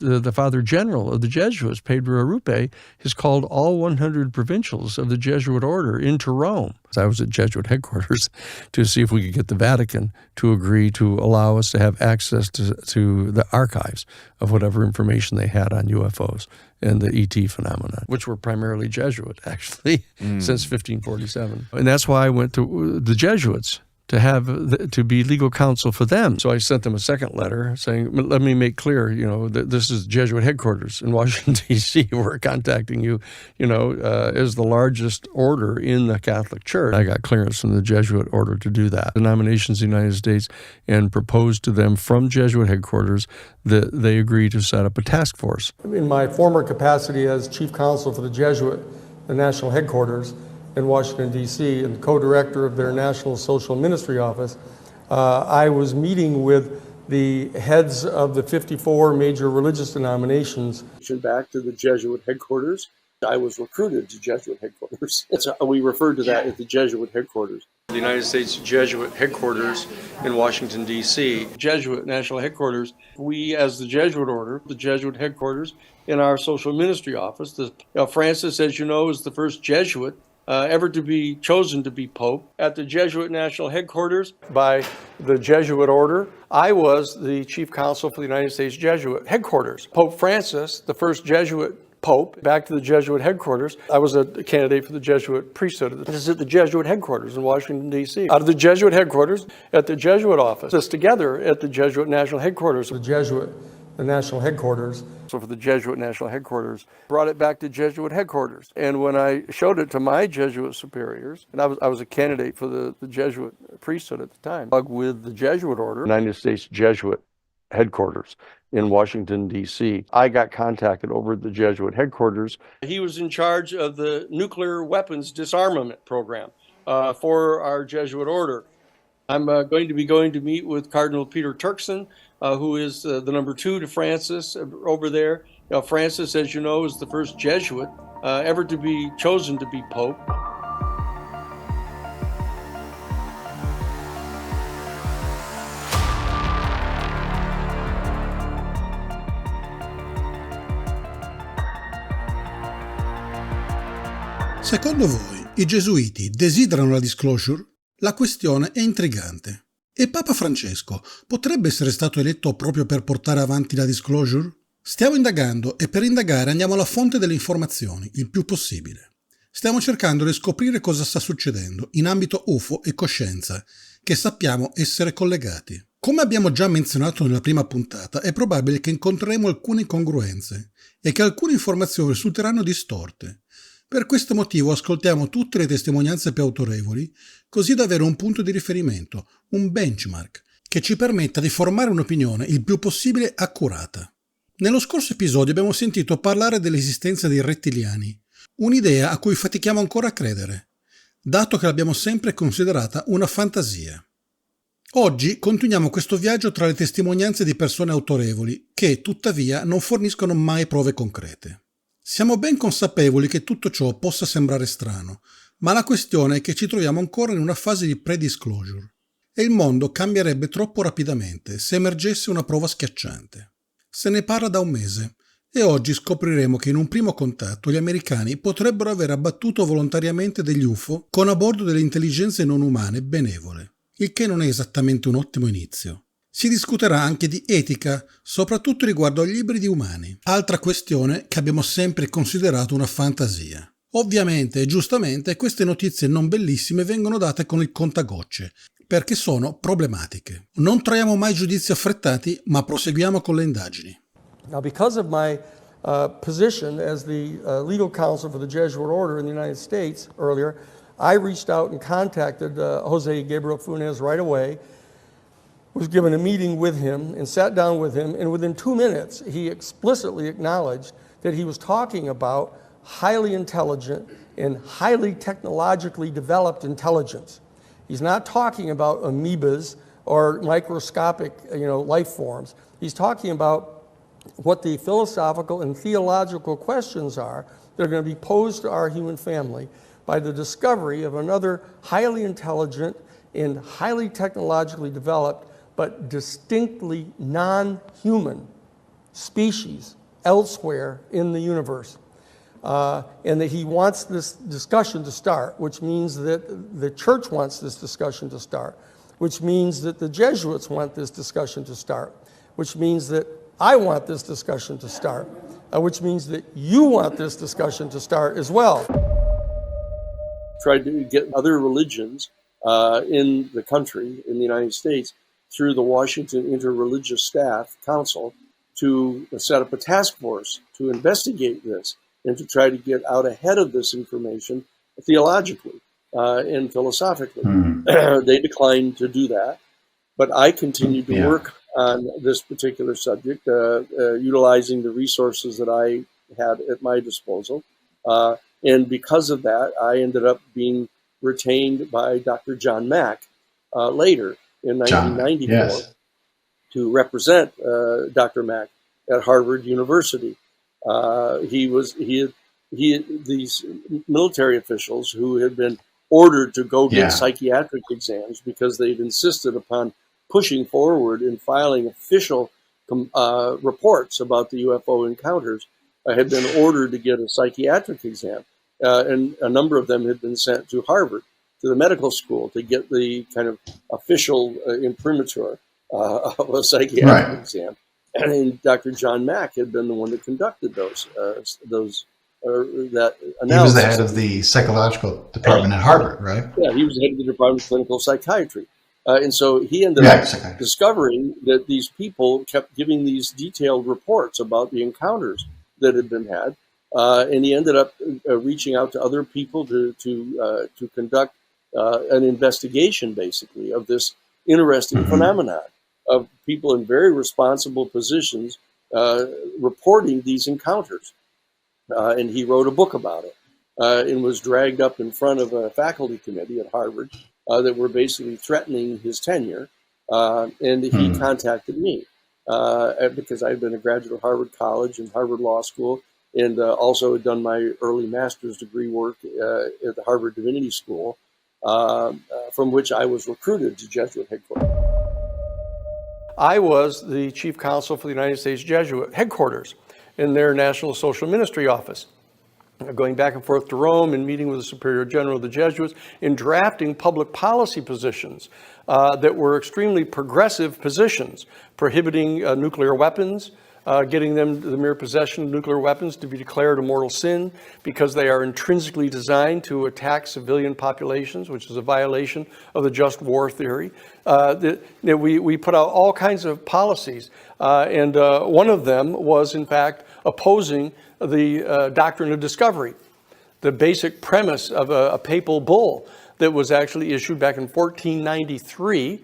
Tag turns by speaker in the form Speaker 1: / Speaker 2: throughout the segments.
Speaker 1: The Father General of the Jesuits, Pedro Arrupe, has called all 100 provincials of the Jesuit order into Rome. I was at Jesuit headquarters to see if we could get the Vatican to agree to allow us to have access to the archives of whatever information they had on UFOs and the ET phenomenon, which were primarily Jesuit, actually, since 1547. And that's why I went to the Jesuits to be legal counsel for them. So I sent them a second letter saying, let me make clear, that this is Jesuit headquarters in Washington, D.C. We're contacting you, as the largest order in the Catholic Church. I got clearance from the Jesuit order to do that. Denominations in the United States, and proposed to them from Jesuit headquarters that they agree to set up a task force.
Speaker 2: In my former capacity as chief counsel for the Jesuit, the national headquarters, in Washington, D.C., and co-director of their National Social Ministry Office, I was meeting with the heads of the 54 major religious denominations. Back to the Jesuit headquarters. I was recruited to Jesuit headquarters. We referred to that as the Jesuit headquarters. The United States Jesuit headquarters in Washington, D.C. Jesuit national headquarters. We, as the Jesuit order, the Jesuit headquarters in our social ministry office. Francis, as you know, is the first Jesuit ever to be chosen to be Pope at the Jesuit National Headquarters by the Jesuit order. I was the chief counsel for the United States Jesuit headquarters. Pope Francis, the first Jesuit Pope, back to the Jesuit headquarters. I was a candidate for the Jesuit priesthood. This is at the Jesuit headquarters in Washington, D.C. Out of the Jesuit headquarters at the Jesuit office. This together at the Jesuit National Headquarters. The national headquarters. So for the Jesuit national headquarters, brought it back to Jesuit headquarters. And when I showed it to my Jesuit superiors, and I was a candidate for the Jesuit priesthood at the time, with the Jesuit order, United States Jesuit headquarters in Washington, D.C. I got contacted over at the Jesuit headquarters. He was in charge of the nuclear weapons disarmament program for our Jesuit order. I'm going to meet with Cardinal Peter Turkson, who is the number 2 to Francis over there. Francis, as you know, is the first Jesuit ever to be chosen to be Pope.
Speaker 3: Secondo voi, i gesuiti desiderano la disclosure? La questione è intrigante. E Papa Francesco potrebbe essere stato eletto proprio per portare avanti la disclosure? Stiamo indagando e per indagare andiamo alla fonte delle informazioni, il più possibile. Stiamo cercando di scoprire cosa sta succedendo in ambito UFO e coscienza, che sappiamo essere collegati. Come abbiamo già menzionato nella prima puntata, è probabile che incontreremo alcune incongruenze e che alcune informazioni risulteranno distorte. Per questo motivo ascoltiamo tutte le testimonianze più autorevoli, così da avere un punto di riferimento, un benchmark, che ci permetta di formare un'opinione il più possibile accurata. Nello scorso episodio abbiamo sentito parlare dell'esistenza dei rettiliani, un'idea a cui fatichiamo ancora a credere, dato che l'abbiamo sempre considerata una fantasia. Oggi continuiamo questo viaggio tra le testimonianze di persone autorevoli che, tuttavia, non forniscono mai prove concrete. Siamo ben consapevoli che tutto ciò possa sembrare strano, ma la questione è che ci troviamo ancora in una fase di pre-disclosure e il mondo cambierebbe troppo rapidamente se emergesse una prova schiacciante. Se ne parla da un mese e oggi scopriremo che in un primo contatto gli americani potrebbero aver abbattuto volontariamente degli UFO con a bordo delle intelligenze non umane benevole, il che non è esattamente un ottimo inizio. Si discuterà anche di etica, soprattutto riguardo agli ibridi umani, altra questione che abbiamo sempre considerato una fantasia. Ovviamente e giustamente queste notizie non bellissime vengono date con il contagocce, perché sono problematiche. Non traiamo mai giudizi affrettati, ma proseguiamo con le indagini.
Speaker 2: Now, because of my position as the legal counsel for the Jesuit order in the United States earlier, I reached out and contacted Jose Gabriel Funes right away, was given a meeting with him and sat down with him, and within 2 minutes he explicitly acknowledged that he was talking about highly intelligent and highly technologically developed intelligence. He's not talking about amoebas or microscopic, life forms. He's talking about what the philosophical and theological questions are that are going to be posed to our human family by the discovery of another highly intelligent and highly technologically developed but distinctly non-human species elsewhere in the universe. And that he wants this discussion to start, which means that the church wants this discussion to start, which means that the Jesuits want this discussion to start, which means that I want this discussion to start, which means that you want this discussion to start as well.
Speaker 4: Tried to get other religions in the country, in the United States, through the Washington Interreligious Staff Council to set up a task force to investigate this and to try to get out ahead of this information theologically and philosophically. They declined to do that, but I continued to work on this particular subject, utilizing the resources that I had at my disposal. And because of that, I ended up being retained by Dr. John Mack later in 1994 to represent Dr. Mack at Harvard University. These military officials who had been ordered to go get psychiatric exams because they'd insisted upon pushing forward and filing official reports about the UFO encounters had been ordered to get a psychiatric exam. And a number of them had been sent to Harvard, to the medical school, to get the kind of official imprimatur of a psychiatric exam. And Dr. John Mack had been the one that conducted that analysis.
Speaker 5: He was the head of the psychological department at Harvard, right?
Speaker 4: Yeah, he was the head of the Department of Clinical Psychiatry. And so he ended up discovering that these people kept giving these detailed reports about the encounters that had been had. And he ended up reaching out to other people to conduct an investigation, basically, of this interesting phenomenon of people in very responsible positions reporting these encounters. And he wrote a book about it and was dragged up in front of a faculty committee at Harvard that were basically threatening his tenure. And he contacted me because I had been a graduate of Harvard College and Harvard Law School, and also had done my early master's degree work at the Harvard Divinity School, from which I was recruited to Jesuit headquarters.
Speaker 2: I was the chief counsel for the United States Jesuit headquarters in their National Social Ministry office, going back and forth to Rome and meeting with the Superior General of the Jesuits in drafting public policy positions that were extremely progressive positions, prohibiting nuclear weapons, getting them the mere possession of nuclear weapons to be declared a mortal sin because they are intrinsically designed to attack civilian populations, which is a violation of the just war theory. We put out all kinds of policies, and one of them was, in fact, opposing the doctrine of discovery, the basic premise of a papal bull that was actually issued back in 1493,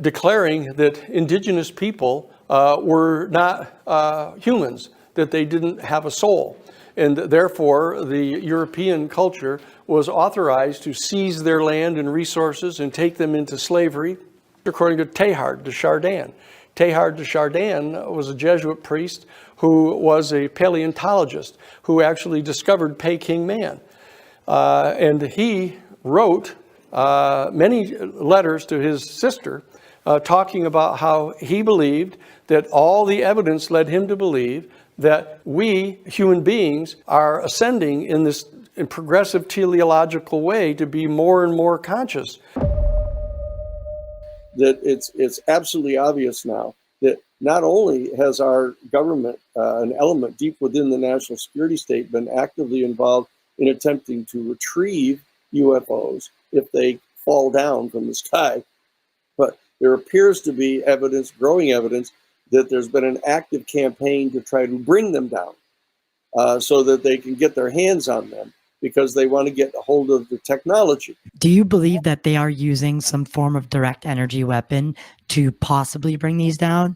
Speaker 2: declaring that indigenous people were not humans, that they didn't have a soul. And therefore, the European culture was authorized to seize their land and resources and take them into slavery, according to Teilhard de Chardin. Teilhard de Chardin was a Jesuit priest who was a paleontologist who actually discovered Peking man. And he wrote many letters to his sister talking about how he believed that all the evidence led him to believe that we human beings are ascending in this progressive teleological way to be more and more conscious.
Speaker 4: That it's absolutely obvious now that not only has our government, an element deep within the national security state, been actively involved in attempting to retrieve UFOs if they fall down from the sky, but there appears to be evidence, growing evidence, that there's been an active campaign to try to bring them down so that they can get their hands on them because they want to get a hold of the technology.
Speaker 6: Do you believe that they are using some form of direct energy weapon to possibly bring these down?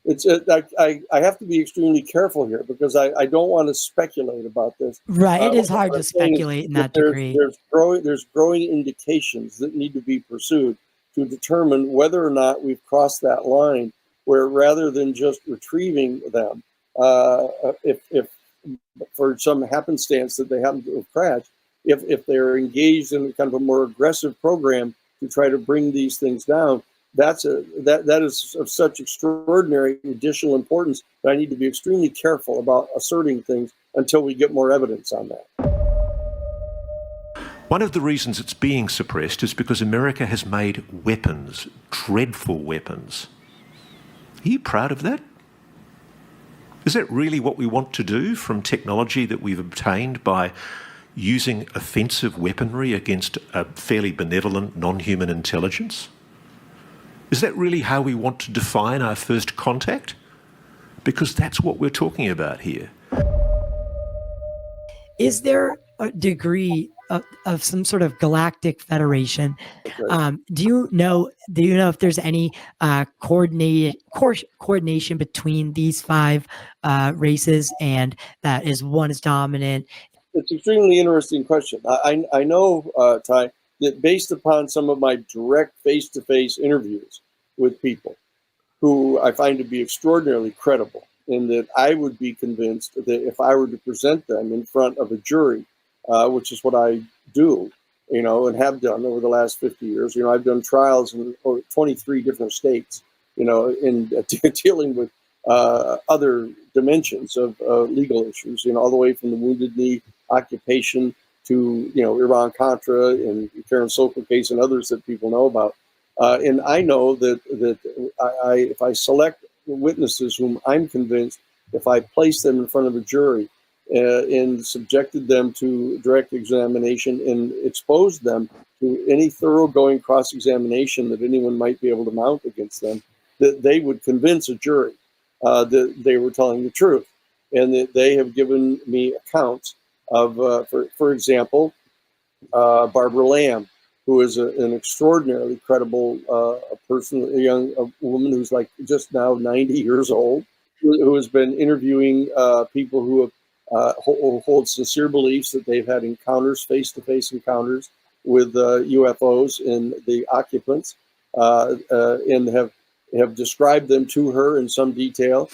Speaker 4: It's I have to be extremely careful here because I don't want to speculate about this.
Speaker 6: Right, it is hard to speculate in that degree.
Speaker 4: There's growing indications that need to be pursued to determine whether or not we've crossed that line where rather than just retrieving them, if for some happenstance that they happen to have crashed, if they're engaged in kind of a more aggressive program to try to bring these things down, that is of such extraordinary additional importance that I need to be extremely careful about asserting things until we get more evidence on that.
Speaker 7: One of the reasons it's being suppressed is because America has made weapons, dreadful weapons. Are you proud of that? Is that really what we want to do from technology that we've obtained by using offensive weaponry against a fairly benevolent, non-human intelligence? Is that really how we want to define our first contact? Because that's what we're talking about here.
Speaker 6: Is there a degree of some sort of galactic federation? Do you know if there's any coordination between these five races, and that is one is dominant?
Speaker 4: It's an extremely interesting question. I know, Ty, that based upon some of my direct face-to-face interviews with people who I find to be extraordinarily credible, in that I would be convinced that if I were to present them in front of a jury, which is what I do, and have done over the last 50 years. I've done trials in 23 different states, in dealing with other dimensions of legal issues, all the way from the Wounded Knee occupation to, Iran-Contra and Karen Sokol case and others that people know about. And I know that if I select witnesses whom I'm convinced, if I place them in front of a jury and subjected them to direct examination and exposed them to any thoroughgoing cross-examination that anyone might be able to mount against them, that they would convince a jury that they were telling the truth, and that they have given me accounts of, for example, Barbara Lamb, who is an extraordinarily credible person, a woman who's like just now 90 years old, who has been interviewing people who have hold sincere beliefs that they've had encounters, face-to-face encounters with UFOs and the occupants, and have described them to her in some detail.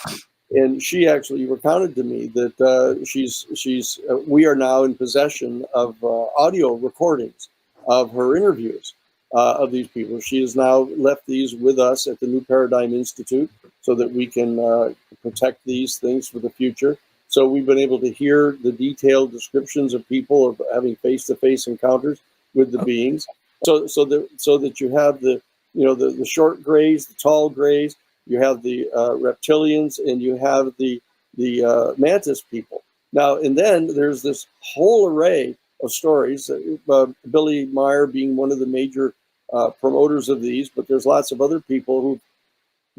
Speaker 4: And she actually recounted to me that we are now in possession of audio recordings of her interviews of these people. She has now left these with us at the New Paradigm Institute so that we can protect these things for the future. So we've been able to hear the detailed descriptions of people of having face-to-face encounters with the beings. So that you have the short grays, the tall grays, you have the reptilians, and you have the mantis people. Now, and then there's this whole array of stories, Billy Meyer being one of the major promoters of these, but there's lots of other people who've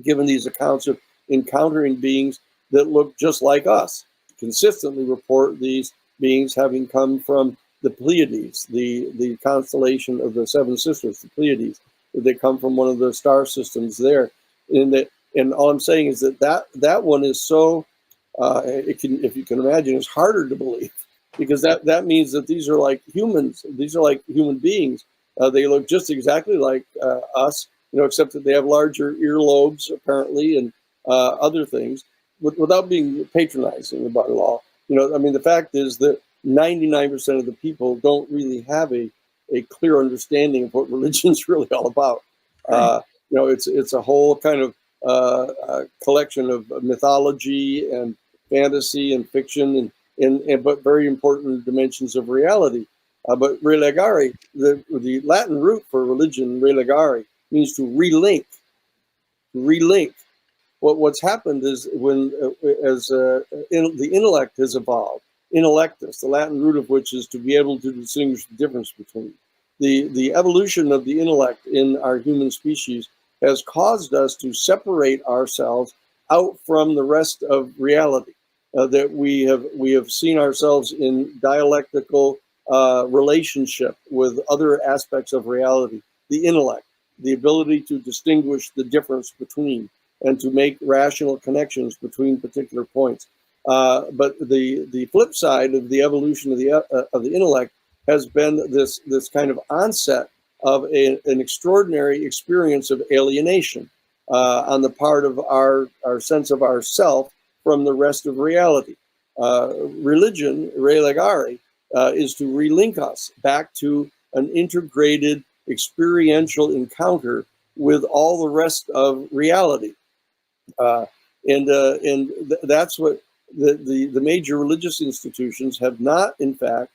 Speaker 4: given these accounts of encountering beings that look just like us, consistently report these beings having come from the Pleiades, the constellation of the Seven Sisters, the Pleiades. They come from one of the star systems there. And all I'm saying is that one is so, if you can imagine, it's harder to believe, because that means that these are like humans. These are like human beings. They look just exactly like us, except that they have larger earlobes apparently, and other things. Without being patronizing about it all, the fact is that 99% of the people don't really have a clear understanding of what religion's really all about. Right. It's a whole kind of collection of mythology and fantasy and fiction and but very important dimensions of reality. But relegare, the Latin root for religion, relegare, means to relink. Relink. What's happened is the intellect has evolved, intellectus, the Latin root of which is to be able to distinguish the difference between. The evolution of the intellect in our human species has caused us to separate ourselves out from the rest of reality. That we have seen ourselves in dialectical relationship with other aspects of reality. The intellect, the ability to distinguish the difference between, and to make rational connections between particular points. But the flip side of the evolution of the intellect has been this kind of onset of an extraordinary experience of alienation on the part of our sense of ourself from the rest of reality. Religion, relegare, is to relink us back to an integrated experiential encounter with all the rest of reality. That's what the major religious institutions have not, in fact,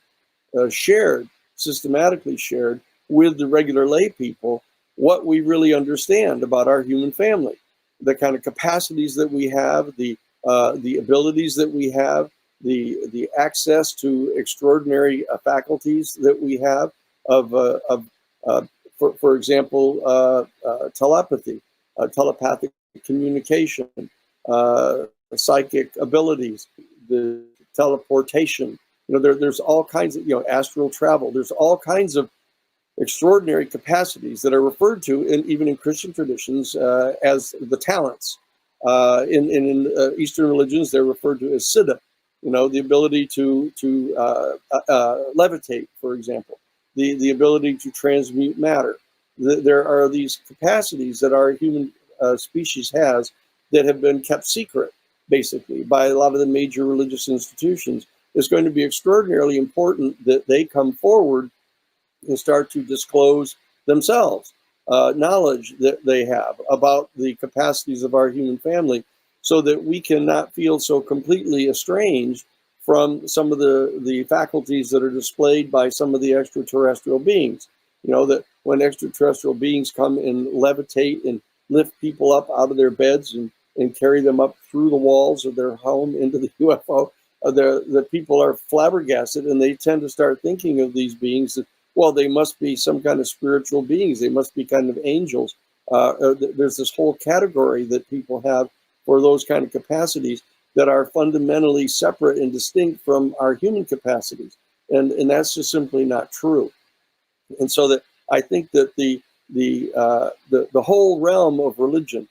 Speaker 4: systematically shared with the regular lay people what we really understand about our human family, the kind of capacities that we have, the abilities that we have, the access to extraordinary faculties that we have for example, telepathy, telepathic communication, psychic abilities, the teleportation. There's all kinds of, astral travel. There's all kinds of extraordinary capacities that are referred to, even in Christian traditions, as the talents. In Eastern religions, they're referred to as siddha, the ability to levitate, for example, the ability to transmute matter. There are these capacities that our human species has that have been kept secret, basically, by a lot of the major religious institutions. It's going to be extraordinarily important that they come forward and start to disclose themselves, knowledge that they have about the capacities of our human family, so that we cannot feel so completely estranged from some of the faculties that are displayed by some of the extraterrestrial beings. That when extraterrestrial beings come and levitate and lift people up out of their beds and carry them up through the walls of their home into the UFO, the people are flabbergasted, and they tend to start thinking of these beings that, well, they must be some kind of spiritual beings. They must be kind of angels. There's this whole category that people have for those kind of capacities that are fundamentally separate and distinct from our human capacities. And that's just simply not true. And so that I think that the whole realm of religion,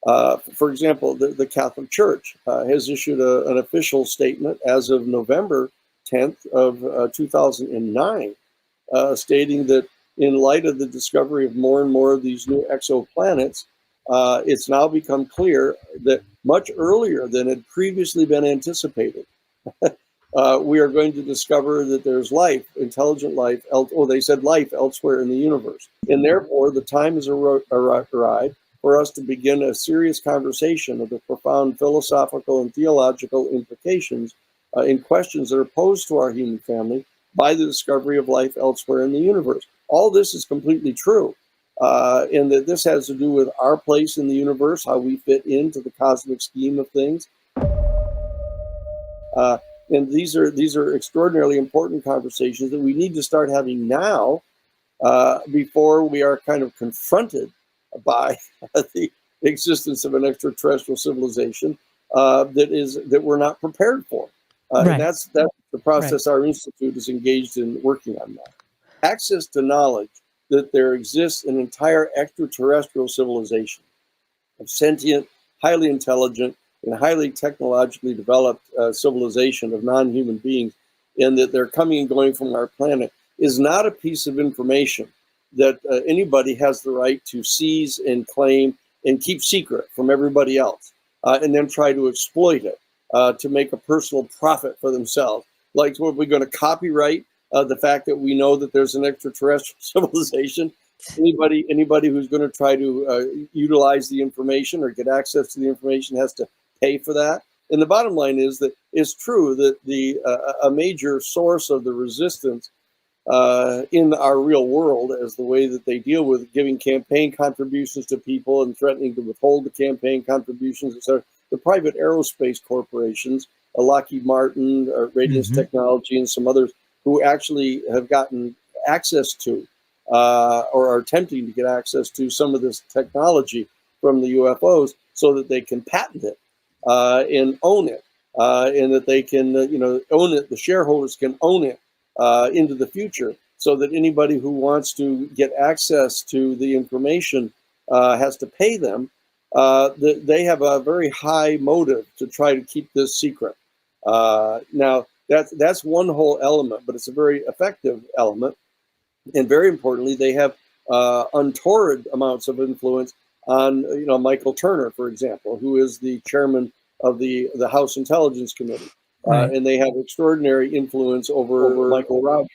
Speaker 4: for example, the Catholic Church has issued an official statement as of November 10th of 2009, stating that in light of the discovery of more and more of these new exoplanets, it's now become clear that much earlier than had previously been anticipated, we are going to discover that there's life, intelligent life, they said life elsewhere in the universe. And therefore, the time has arrived for us to begin a serious conversation of the profound philosophical and theological implications in questions that are posed to our human family by the discovery of life elsewhere in the universe. All this is completely true. And that this has to do with our place in the universe, how we fit into the cosmic scheme of things. And these are extraordinarily important conversations that we need to start having now, before we are kind of confronted by the existence of an extraterrestrial civilization that we're not prepared for.
Speaker 6: Right.
Speaker 4: And that's the process our institute is engaged in working on now. Access to knowledge that there exists an entire extraterrestrial civilization of sentient, highly intelligent, and highly technologically developed civilization of non-human beings, and that they're coming and going from our planet, is not a piece of information that anybody has the right to seize and claim and keep secret from everybody else, and then try to exploit it to make a personal profit for themselves. Like, what, we're going to copyright the fact that we know that there's an extraterrestrial civilization? Anybody who's going to try to utilize the information or get access to the information has to pay for that. And the bottom line is that it's true that a major source of the resistance in our real world, as the way that they deal with giving campaign contributions to people and threatening to withhold the campaign contributions, etc., the private aerospace corporations, Lockheed Martin, Radiance Technology, and some others, who actually have gotten access to or are attempting to get access to some of this technology from the UFOs, so that they can patent it and own it, and that they can own it. The shareholders can own it into the future, so that anybody who wants to get access to the information has to pay them. They have a very high motive to try to keep this secret. Now, that's one whole element, but it's a very effective element. And very importantly, they have untoward amounts of influence on, Michael Turner, for example, who is the chairman of the House Intelligence Committee. And they have extraordinary influence over Michael Rogers,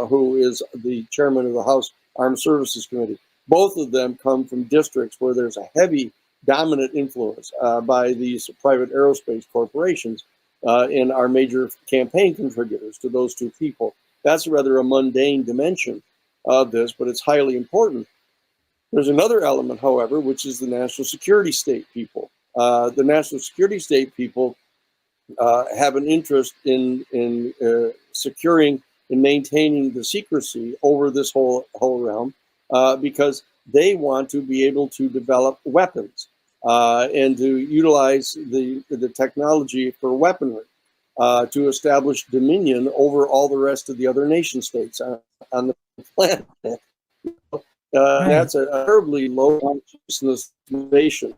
Speaker 4: who is the chairman of the House Armed Services Committee. Both of them come from districts where there's a heavy dominant influence by these private aerospace corporations and are major campaign contributors to those two people. That's rather a mundane dimension of this, but it's highly important. There's another element, however, which is the national security state people. The national security state people have an interest in securing and maintaining the secrecy over this whole realm because they want to be able to develop weapons and to utilize the technology for weaponry to establish dominion over all the rest of the other nation states on the planet. That's a terribly low consciousness motivation.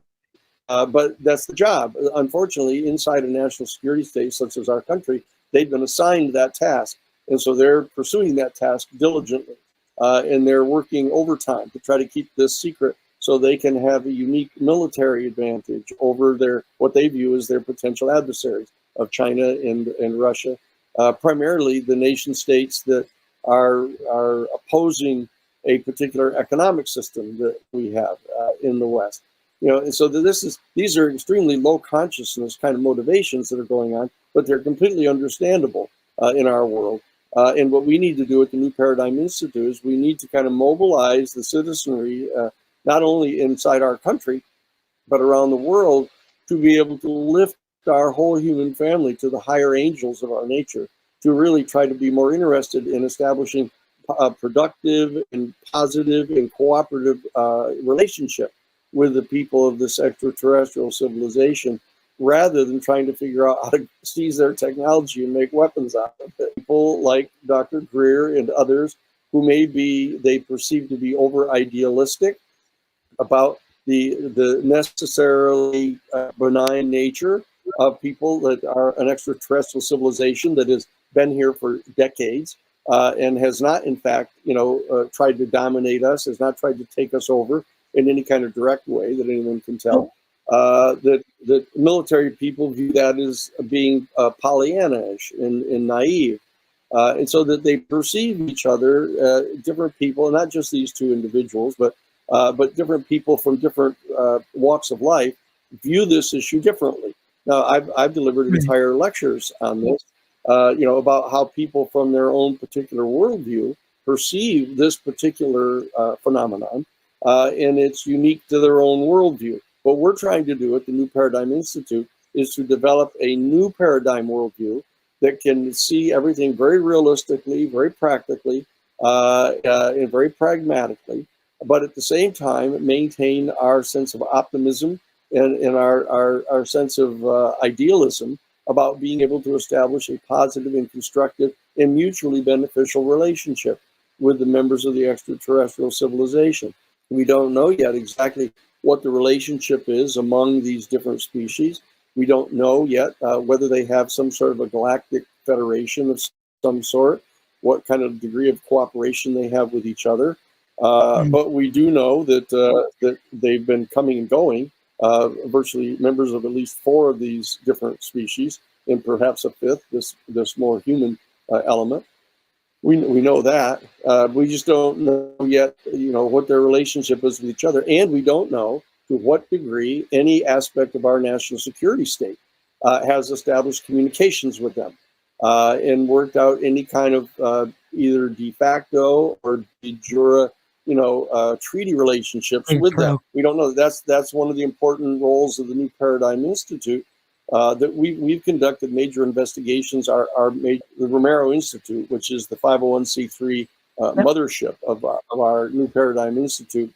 Speaker 4: But that's the job. Unfortunately, inside a national security state such as our country, they've been assigned that task. And so they're pursuing that task diligently. And they're working overtime to try to keep this secret so they can have a unique military advantage over what they view as their potential adversaries of China and Russia, primarily the nation states that are opposing a particular economic system that we have in the West. And so these are extremely low consciousness kind of motivations that are going on, but they're completely understandable in our world. And what we need to do at the New Paradigm Institute is we need to kind of mobilize the citizenry, not only inside our country, but around the world, to be able to lift our whole human family to the higher angels of our nature, to really try to be more interested in establishing a productive and positive and cooperative relationship with the people of this extraterrestrial civilization, rather than trying to figure out how to seize their technology and make weapons out of it. People like Dr. Greer and others who they perceive to be over idealistic about the necessarily benign nature of people that are an extraterrestrial civilization that has been here for decades and has not, in fact, tried to dominate us, has not tried to take us over in any kind of direct way that anyone can tell. That military people view that as being Pollyanna-ish and naive. And so that they perceive each other, different people, not just these two individuals, but different people from different walks of life view this issue differently. Now, I've delivered entire lectures on this, about how people from their own particular worldview perceive this particular phenomenon, and it's unique to their own worldview. What we're trying to do at the New Paradigm Institute is to develop a new paradigm worldview that can see everything very realistically, very practically, and very pragmatically, but at the same time maintain our sense of optimism and our sense of idealism about being able to establish a positive and constructive and mutually beneficial relationship with the members of the extraterrestrial civilization. We don't know yet exactly what the relationship is among these different species. We don't know yet whether they have some sort of a galactic federation of some sort, what kind of degree of cooperation they have with each other. But we do know that they've been coming and going, virtually members of at least 4 of these different species, and perhaps a 5th, this more human element. We know that. We just don't know yet, what their relationship is with each other, and we don't know to what degree any aspect of our national security state has established communications with them and worked out any kind of either de facto or de jure, treaty relationships with them. We don't know. That's one of the important roles of the New Paradigm Institute. That we've conducted major investigations. The Romero Institute, which is the 501c3 mothership of our New Paradigm Institute,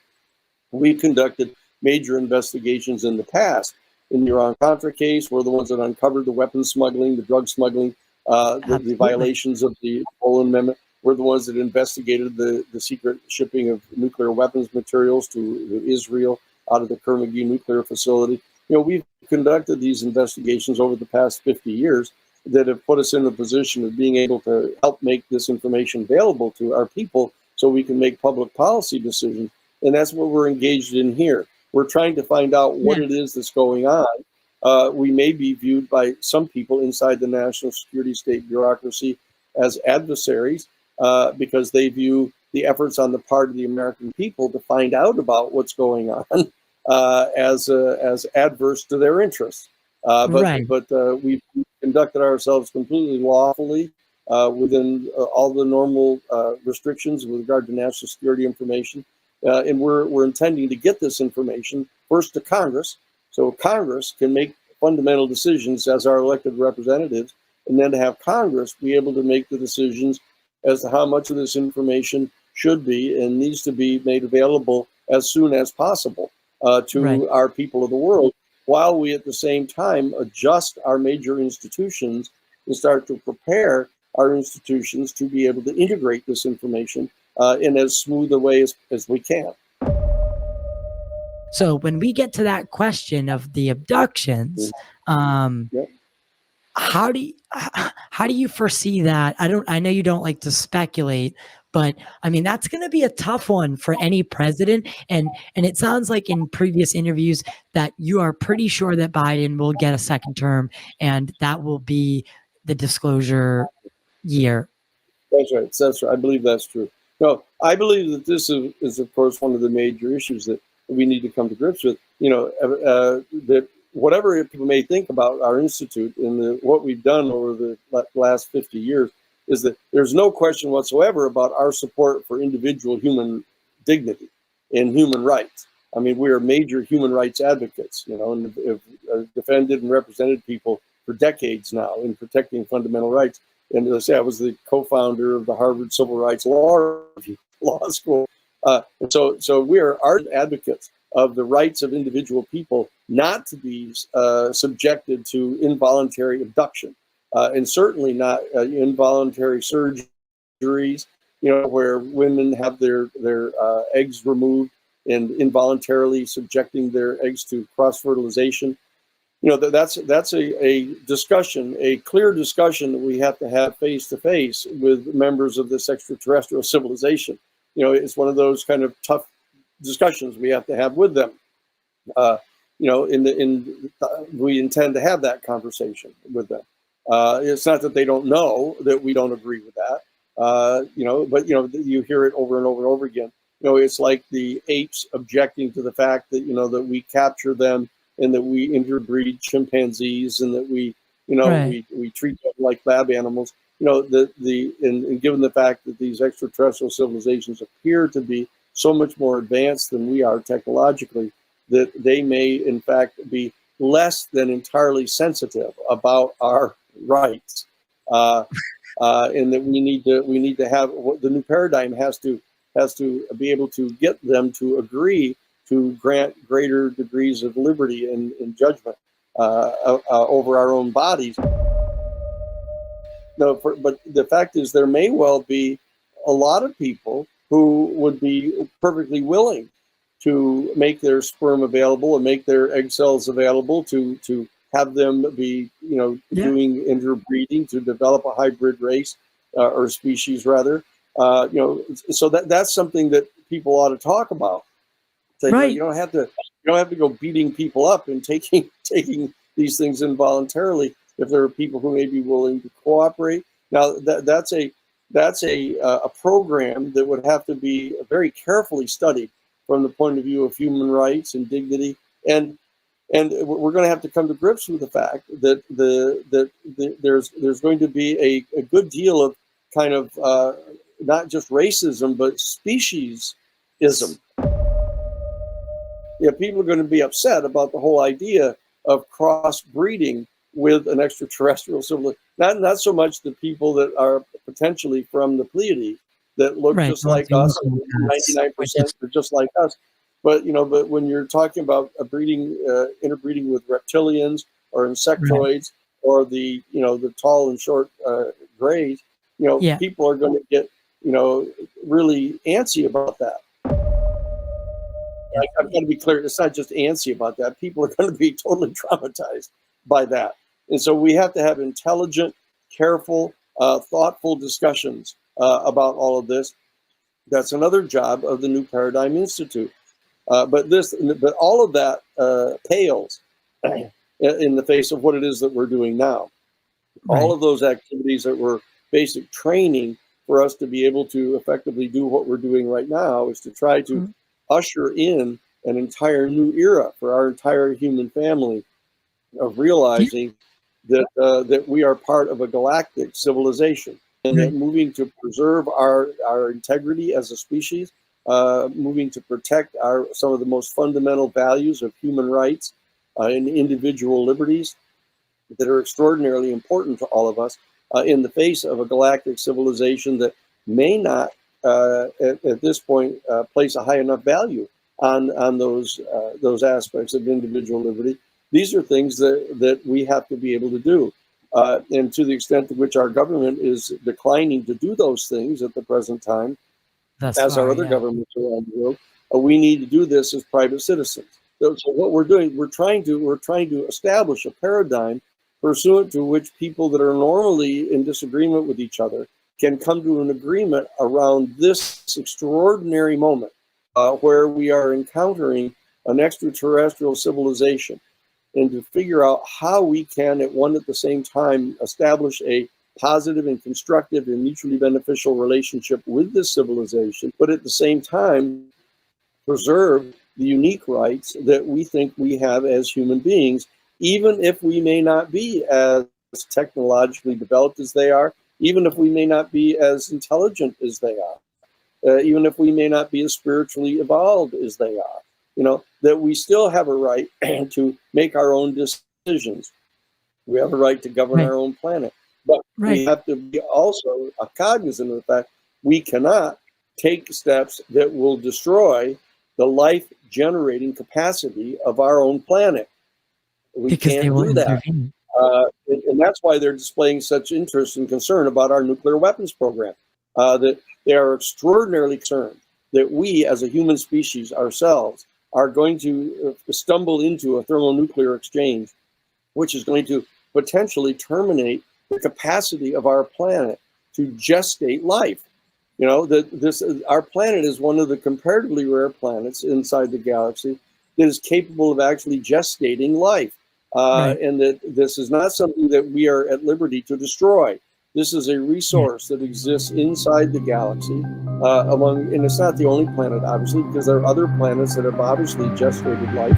Speaker 4: we've conducted major investigations in the past. In the Iran-Contra case, we're the ones that uncovered the weapons smuggling, the drug smuggling, the violations of the Poland Amendment. We're the ones that investigated the secret shipping of nuclear weapons materials to Israel out of the Kerr-McGee nuclear facility. We've conducted these investigations over the past 50 years that have put us in a position of being able to help make this information available to our people so we can make public policy decisions. And that's what we're engaged in here. We're trying to find out what it is that's going on. We may be viewed by some people inside the national security state bureaucracy as adversaries because they view the efforts on the part of the American people to find out about what's going on as adverse to their interests. But we've conducted ourselves completely lawfully within all the normal restrictions with regard to national security information. And we're intending to get this information first to Congress, so Congress can make fundamental decisions as our elected representatives, and then to have Congress be able to make the decisions as to how much of this information should be and needs to be made available as soon as possible to our people of the world, while we at the same time adjust our major institutions and start to prepare our institutions to be able to integrate this information in as smooth a way as we can.
Speaker 6: So when we get to that question of the abductions, how do you foresee that? I know you don't like to speculate, but I mean, that's going to be a tough one for any president. And it sounds like in previous interviews that you are pretty sure that Biden will get a second term, and that will be the disclosure year.
Speaker 4: That's right. That's right. I believe that's true. No, I believe that this is of course, one of the major issues that we need to come to grips with. That whatever people may think about our institute and what we've done over the last 50 years is that there's no question whatsoever about our support for individual human dignity and human rights. I mean, we are major human rights advocates, and have defended and represented people for decades now in protecting fundamental rights. And as I say, I was the co-founder of the Harvard Civil Rights Law School. And so we are ardent advocates of the rights of individual people not to be subjected to involuntary abduction, and certainly not involuntary surgeries, where women have their eggs removed and involuntarily subjecting their eggs to cross-fertilization. That's a discussion, a clear discussion that we have to have face to face with members of this extraterrestrial civilization. It's one of those kind of tough discussions we have to have with them. We intend to have that conversation with them. It's not that they don't know that we don't agree with that, but you hear it over and over and over again. It's like the apes objecting to the fact that that we capture them and that we interbreed chimpanzees and that we treat them like lab animals. And given the fact that these extraterrestrial civilizations appear to be so much more advanced than we are technologically, that they may in fact be less than entirely sensitive about our rights, and that we need to have the new paradigm has to be able to get them to agree to grant greater degrees of liberty and judgment over our own bodies. But the fact is, there may well be a lot of people who would be perfectly willing to make their sperm available and make their egg cells available to have them be, doing interbreeding to develop a hybrid race or species rather. So that's something that people ought to talk about. So, you don't have to go beating people up and taking these things involuntarily if there are people who may be willing to cooperate. Now that's a program that would have to be very carefully studied from the point of view of human rights and dignity, and we're going to have to come to grips with the fact that there's going to be a good deal of kind of not just racism but speciesism. People are going to be upset about the whole idea of crossbreeding with an extraterrestrial civilization. Not so much the people that are potentially from the Pleiades that look just like us, 99% are just like us. But when you're talking about interbreeding with reptilians or insectoids or the tall and short grays, people are going to get really antsy about that. I've got to be clear, it's not just antsy about that. People are going to be totally traumatized by that. And so we have to have intelligent, careful, thoughtful discussions about all of this. That's another job of the New Paradigm Institute. But all of that pales in the face of what it is that we're doing now. All of those activities that were basic training for us to be able to effectively do what we're doing right now is to try to usher in an entire new era for our entire human family of realizing that we are part of a galactic civilization, and that moving to preserve our integrity as a species, moving to protect some of the most fundamental values of human rights and individual liberties that are extraordinarily important to all of us in the face of a galactic civilization that may not, at this point, place a high enough value on those aspects of individual liberty. These are things that we have to be able to do. And to the extent to which our government is declining to do those things at the present time, our other governments around the world, we need to do this as private citizens. So what we're doing, we're trying to establish a paradigm pursuant to which people that are normally in disagreement with each other can come to an agreement around this extraordinary moment where we are encountering an extraterrestrial civilization, and to figure out how we can at the same time establish a positive and constructive and mutually beneficial relationship with this civilization, but at the same time preserve the unique rights that we think we have as human beings, even if we may not be as technologically developed as they are, even if we may not be as intelligent as they are, even if we may not be as spiritually evolved as they are. That we still have a right to make our own decisions. We have a right to govern our own planet. But we have to be also cognizant of the fact we cannot take steps that will destroy the life-generating capacity of our own planet. We can't do that. And that's why they're displaying such interest and concern about our nuclear weapons program. That they are extraordinarily concerned that we, as a human species ourselves, are going to stumble into a thermonuclear exchange, which is going to potentially terminate the capacity of our planet to gestate life. Our planet is one of the comparatively rare planets inside the galaxy that is capable of actually gestating life. And that this is not something that we are at liberty to destroy. This is a resource that exists inside the galaxy, and it's not the only planet, obviously, because there are other planets that have obviously gestated life.